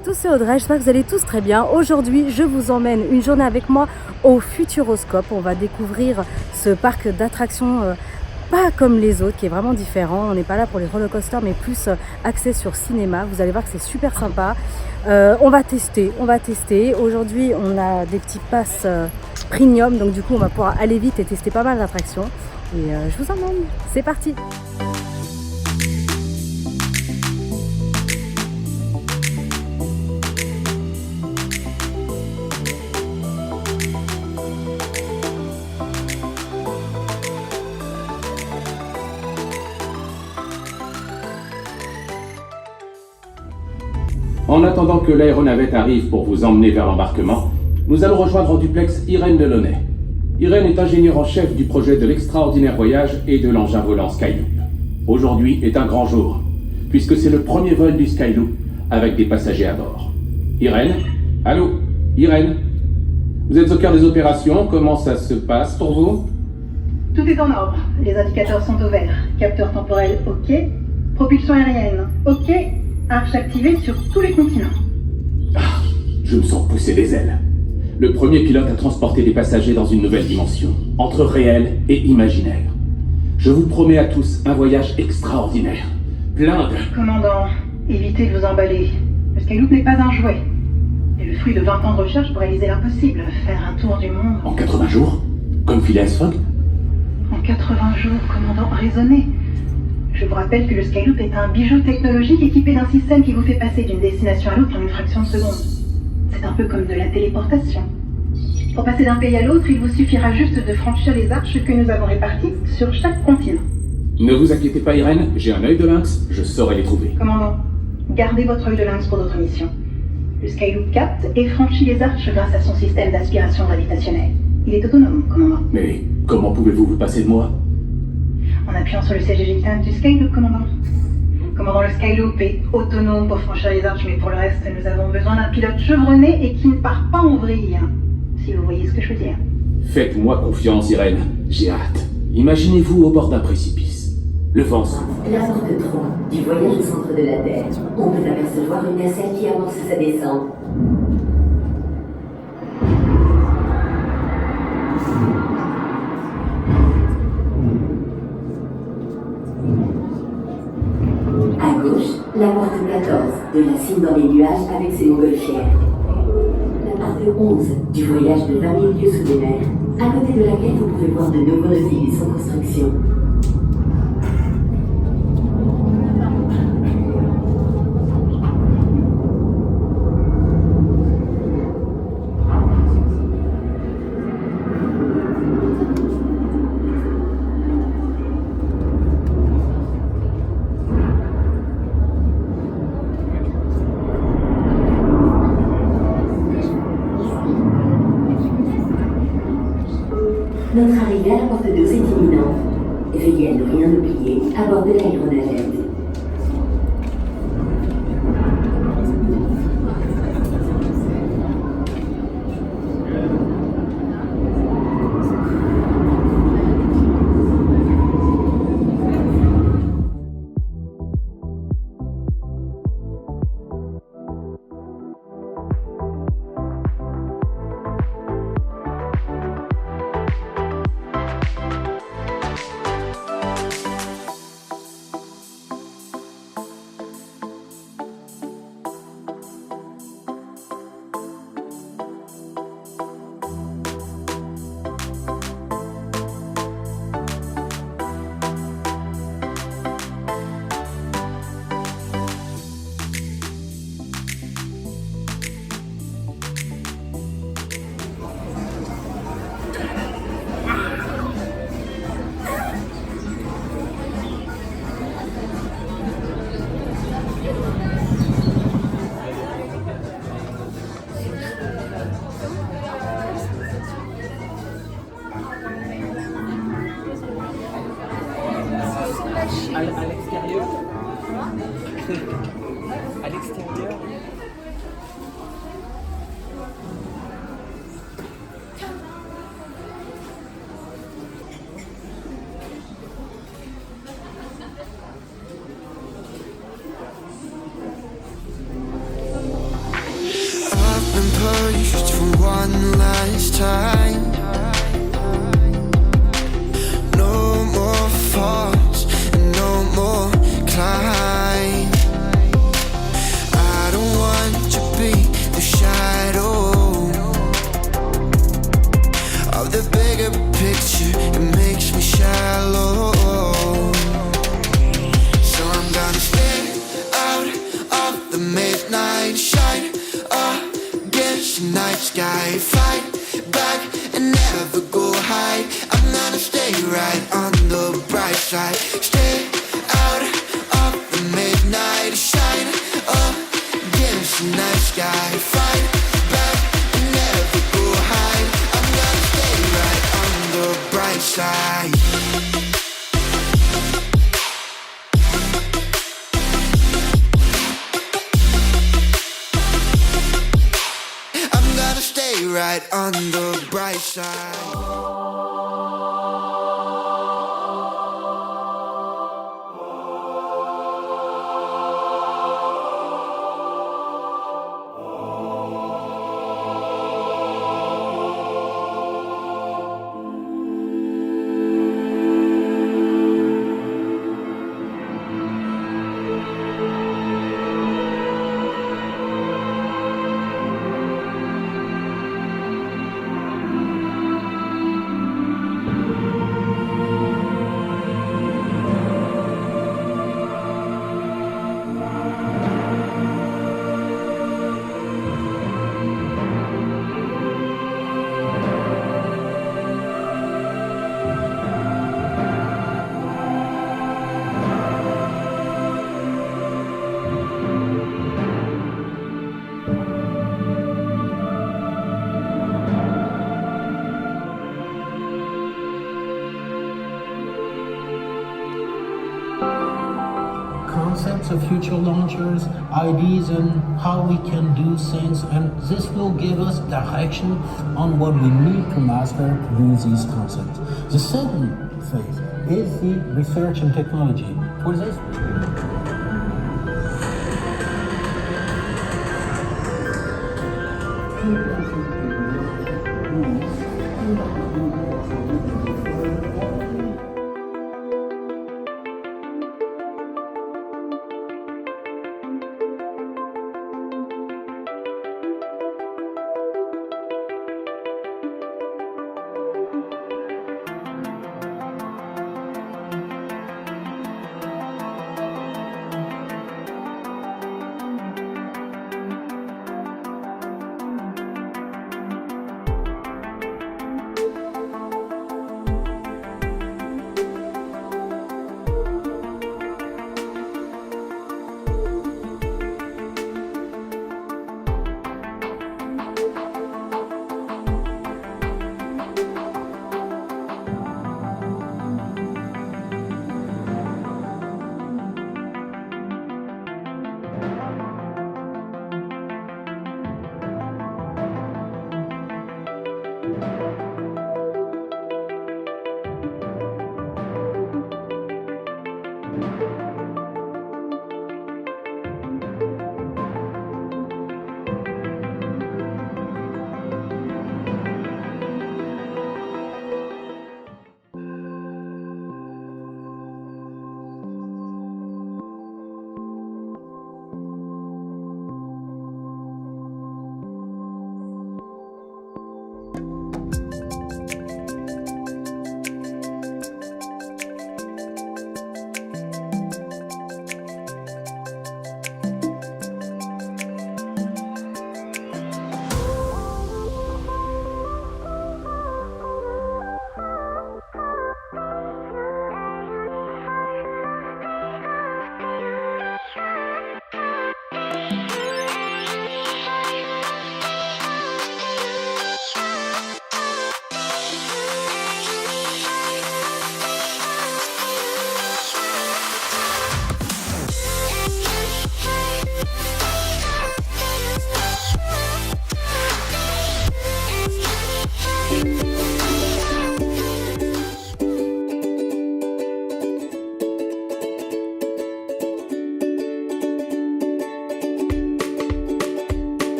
à tous, c'est Audrey, j'espère que vous allez tous très bien. Aujourd'hui, je vous emmène une journée avec moi au Futuroscope. On va découvrir ce parc d'attractions pas comme les autres, qui est vraiment différent. On n'est pas là pour les roller coasters, mais plus axé sur cinéma. Vous allez voir que c'est super sympa. On va tester. Aujourd'hui, on a des petits passes premium, donc du coup, on va pouvoir aller vite et tester pas mal d'attractions. Et je vous emmène, c'est parti! En attendant que l'aéronavette arrive pour vous emmener vers l'embarquement, nous allons rejoindre en duplex Irène Delaunay. Irène est ingénieure en chef du projet de l'extraordinaire voyage et de l'engin volant Skyloop. Aujourd'hui est un grand jour, puisque c'est le premier vol du Skyloop avec des passagers à bord. Irène? Allô? Irène? Vous êtes au cœur des opérations, comment ça se passe pour vous? Tout est en ordre, les indicateurs sont au vert, capteur temporel OK, propulsion aérienne OK, arche activée sur tous les continents. Ah, je me sens pousser des ailes. Le premier pilote a transporté des passagers dans une nouvelle dimension, entre réel et imaginaire. Je vous promets à tous un voyage extraordinaire, plein de... Commandant, évitez de vous emballer. Le Skyloop n'est pas un jouet. Et le fruit de 20 ans de recherche pour réaliser l'impossible, faire un tour du monde. En 80 jours? Comme Phileas Fogg? En 80 jours, commandant, raisonnez. Je vous rappelle que le Skyloop est un bijou technologique équipé d'un système qui vous fait passer d'une destination à l'autre en une fraction de seconde. C'est un peu comme de la téléportation. Pour passer d'un pays à l'autre, il vous suffira juste de franchir les arches que nous avons réparties sur chaque continent. Ne vous inquiétez pas Irène, j'ai un œil de lynx, je saurai les trouver. Commandant, gardez votre œil de lynx pour d'autres missions. Le Skyloop capte et franchit les arches grâce à son système d'aspiration gravitationnelle. Il est autonome, commandant. Mais comment pouvez-vous vous passer de moi? En appuyant sur le siège éjectable du Skyloop, commandant. Commandant, le Skyloop est autonome pour franchir les arches, mais pour le reste, nous avons besoin d'un pilote chevronné et qui ne part pas en vrille. Si vous voyez ce que je veux dire. Faites-moi confiance Irène, j'ai hâte. Imaginez-vous au bord d'un précipice. Le vent souffle. La porte 3 du voyage au centre de la Terre. On peut apercevoir une nacelle qui amorce sa descente. À gauche, la porte 14 de la cime dans les nuages avec ses montgolfières. La porte 11 du voyage de 20 000 lieues sous les mers, à côté de laquelle vous pouvez voir de nombreuses villes sans construction. Notre arrivée à la porte 12 est imminente. Veillez à ne rien oublier à bord de l'aéronavette. the bigger picture, it makes me shallow. So I'm gonna stay out of the midnight shine against the night sky, fight back and never go hide. I'm gonna stay right on the bright side. Stay out of the midnight shine against the night sky, fight back and never go hide. I'm gonna stay right on the bright side. I'm gonna stay right on the bright side. Concepts of future launchers, ideas on how we can do things, and this will give us direction on what we need to master to do these concepts. The second phase is the research and technology. For this,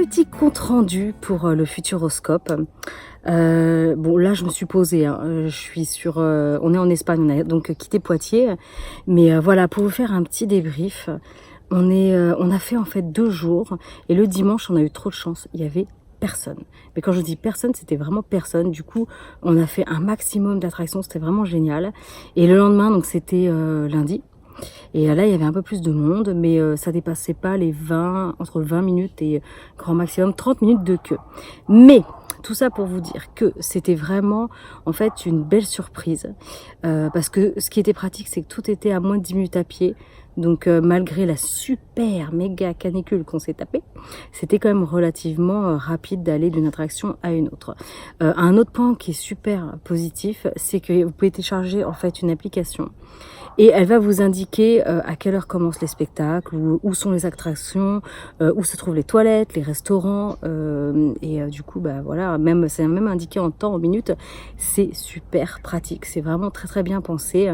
petit compte rendu pour le Futuroscope. Bon là je me suis posée, hein. Je suis sur, on est en Espagne, on a donc quitté Poitiers, mais voilà, pour vous faire un petit débrief, on a fait en fait 2 jours, et le dimanche on a eu trop de chance, il y avait personne. Mais quand je dis personne, c'était vraiment personne. Du coup, on a fait un maximum d'attractions, c'était vraiment génial. Et le lendemain, donc c'était lundi. Et là, il y avait un peu plus de monde, mais ça dépassait pas les entre 20 minutes et grand maximum 30 minutes de queue. Mais tout ça pour vous dire que c'était vraiment en fait une belle surprise, parce que ce qui était pratique, c'est que tout était à moins de 10 minutes à pied. Donc malgré la super méga canicule qu'on s'est tapé, c'était quand même relativement rapide d'aller d'une attraction à une autre. Un autre point qui est super positif, c'est que vous pouvez télécharger en fait une application. Et elle va vous indiquer à quelle heure commencent les spectacles, où sont les attractions, où se trouvent les toilettes, les restaurants. Et du coup, bah voilà, c'est même indiqué en temps, en minutes. C'est super pratique. C'est vraiment très très bien pensé.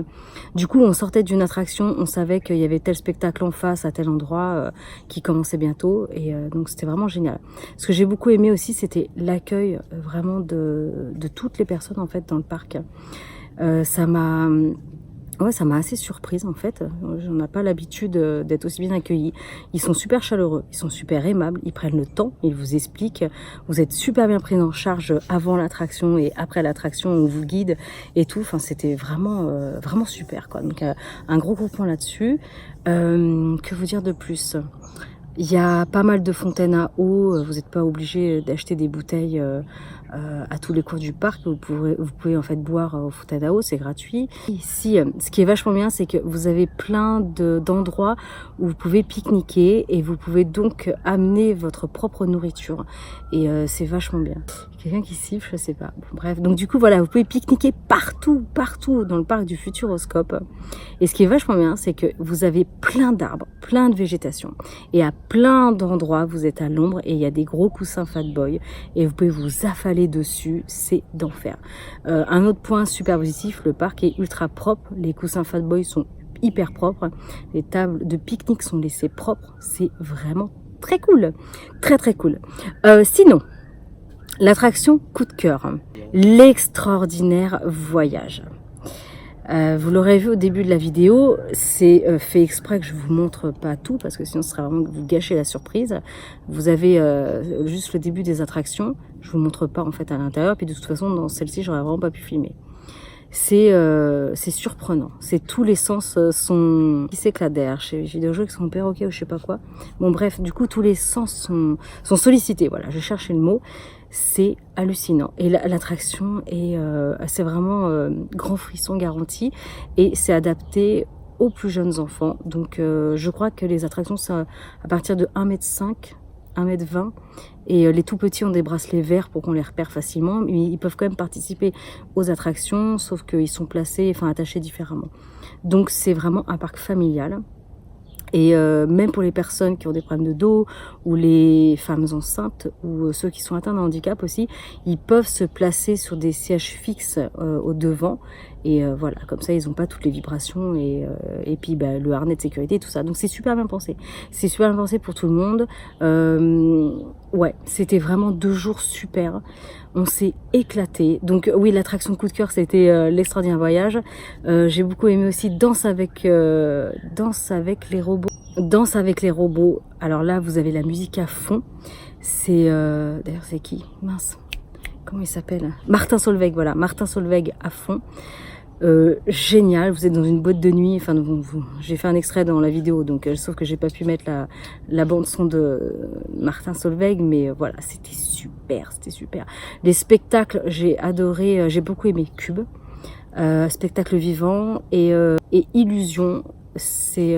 Du coup, on sortait d'une attraction, on savait qu'il y avait tel spectacle en face à tel endroit qui commençait bientôt. Et donc c'était vraiment génial. Ce que j'ai beaucoup aimé aussi, c'était l'accueil vraiment de toutes les personnes en fait dans le parc. Ouais, ça m'a assez surprise en fait. J'en ai pas l'habitude d'être aussi bien accueillis. Ils sont super chaleureux, ils sont super aimables, ils prennent le temps, ils vous expliquent. Vous êtes super bien pris en charge avant l'attraction et après l'attraction, on vous guide et tout. Enfin, c'était vraiment, vraiment super quoi. Donc un gros point là-dessus. Que vous dire de plus? Il y a pas mal de fontaines à eau. Vous n'êtes pas obligé d'acheter des bouteilles à tous les coins du parc. Vous pouvez en fait boire aux fontaines à eau, c'est gratuit. Ici, ce qui est vachement bien, c'est que vous avez plein d'endroits où vous pouvez pique-niquer et vous pouvez donc amener votre propre nourriture. Et c'est vachement bien. Quelqu'un qui siffle, je sais pas. Bon, bref, donc du coup voilà, vous pouvez pique-niquer partout dans le parc du Futuroscope. Et ce qui est vachement bien, c'est que vous avez plein d'arbres, plein de végétation. Et à plein d'endroits, vous êtes à l'ombre et il y a des gros coussins Fatboy. Et vous pouvez vous affaler dessus, c'est d'enfer. Un autre point super positif, le parc est ultra propre. Les coussins Fatboy sont hyper propres. Les tables de pique-nique sont laissées propres. C'est vraiment très cool. Très très cool. Sinon, l'attraction coup de cœur, l'extraordinaire voyage. Vous l'aurez vu au début de la vidéo, c'est fait exprès que je vous montre pas tout parce que sinon ce serait vraiment que vous gâchez la surprise. Vous avez juste le début des attractions, je vous montre pas en fait à l'intérieur, puis de toute façon dans celle-ci j'aurais vraiment pas pu filmer. C'est surprenant, tous les sens qui s'éclatent derrière. J'ai des jeux qui sont perroquets ou je sais pas quoi. Bon bref, du coup tous les sens sont sollicités, voilà, je cherchais le mot. C'est hallucinant et l'attraction c'est vraiment grand frisson garanti et c'est adapté aux plus jeunes enfants. Donc je crois que les attractions c'est à partir de 1,5 m, 1,20 m et les tout petits ont des bracelets verts pour qu'on les repère facilement, mais ils peuvent quand même participer aux attractions sauf qu'ils sont attachés différemment. Donc c'est vraiment un parc familial. Et même pour les personnes qui ont des problèmes de dos ou les femmes enceintes ou ceux qui sont atteints d'un handicap aussi, ils peuvent se placer sur des sièges fixes au devant et voilà, comme ça ils n'ont pas toutes les vibrations et puis le harnais de sécurité tout ça. Donc c'est super bien pensé, c'est super bien pensé pour tout le monde. Ouais, c'était vraiment 2 jours super. On s'est éclaté. Donc oui, l'attraction coup de cœur, c'était l'extraordinaire voyage. J'ai beaucoup aimé aussi Danse avec les robots. Danse avec les robots. Alors là, vous avez la musique à fond. C'est d'ailleurs c'est qui? Mince. Comment il s'appelle? Martin Solveig. Voilà, Martin Solveig à fond. Génial, vous êtes dans une boîte de nuit, enfin j'ai fait un extrait dans la vidéo donc sauf que j'ai pas pu mettre la bande son de Martin Solveig, mais voilà, c'était super. Les spectacles, j'ai adoré, j'ai beaucoup aimé Cube, spectacle vivant et Illusion, c'est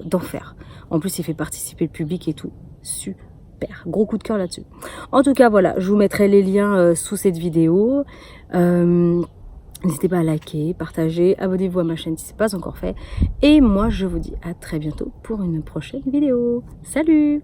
d'enfer. En plus il fait participer le public et tout, super, gros coup de cœur là-dessus. En tout cas voilà, je vous mettrai les liens sous cette vidéo. N'hésitez pas à liker, partager, abonnez-vous à ma chaîne si ce n'est pas encore fait. Et moi, je vous dis à très bientôt pour une prochaine vidéo. Salut!